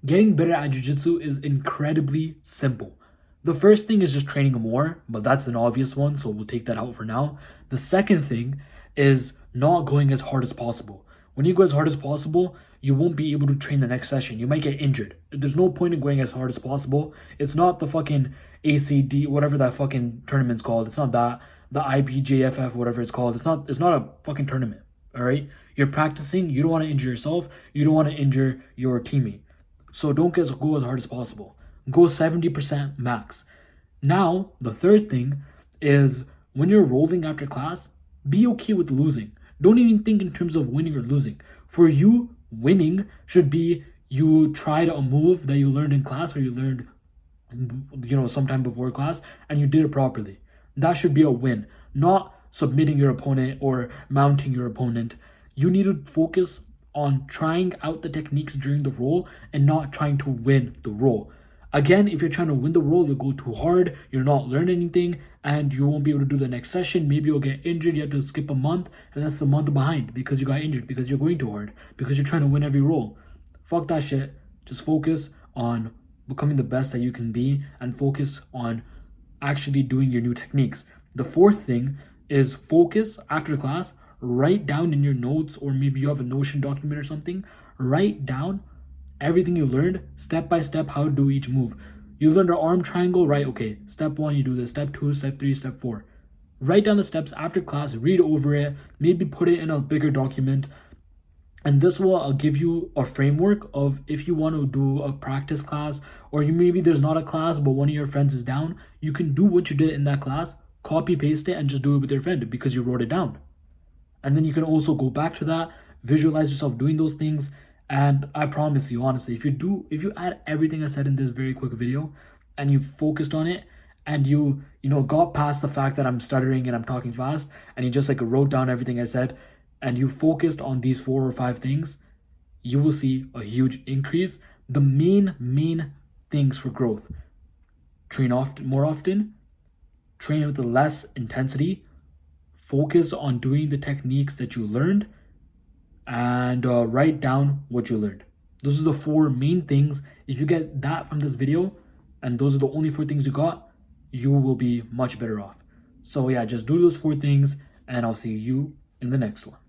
Getting better at jiu-jitsu is incredibly simple. The first thing is just training more, but that's an obvious one, so we'll take that out for now. The second thing is not going as hard as possible. When you go as hard as possible, you won't be able to train the next session. You might get injured. There's no point in going as hard as possible. It's not the fucking ACD, whatever that fucking tournament's called. It's not that. The IBJFF, whatever it's called. It's not a fucking tournament, all right? You're practicing. You don't want to injure yourself. You don't want to injure your teammate. So don't go as hard as possible. Go 70% max. Now, the third thing is when you're rolling after class, be okay with losing. Don't even think in terms of winning or losing. For you, winning should be you tried a move that you learned in class or you learned, sometime before class and you did it properly. That should be a win, not submitting your opponent or mounting your opponent. You need to focus on trying out the techniques during the roll and not trying to win the roll. Again, if you're trying to win the roll, you'll go too hard, you're not learning anything, and you won't be able to do the next session. Maybe you'll get injured, you have to skip a month, and that's a month behind because you got injured, because you're going too hard, because you're trying to win every roll. Fuck that shit. Just focus on becoming the best that you can be and focus on actually doing your new techniques. The fourth thing is focus after class. Write down in your notes, or maybe you have a Notion document or something. Write down everything you learned, step by step, how to do each move. You learned an arm triangle, right? Okay, step 1, you do this. Step 2, step 3, step 4. Write down the steps after class, read over it, maybe put it in a bigger document. And this will give you a framework of if you want to do a practice class, or maybe there's not a class, but one of your friends is down, you can do what you did in that class, copy paste it, and just do it with your friend because you wrote it down. And then you can also go back to that, visualize yourself doing those things. And I promise you, honestly, if you add everything I said in this very quick video and you focused on it and you got past the fact that I'm stuttering and I'm talking fast and you just wrote down everything I said and you focused on these 4 or 5 things, you will see a huge increase. The main things for growth: train more often, train with less intensity, focus on doing the techniques that you learned, and write down what you learned. Those are the 4 main things. If you get that from this video, and those are the only 4 things you got, you will be much better off. So yeah, just do those 4 things, and I'll see you in the next one.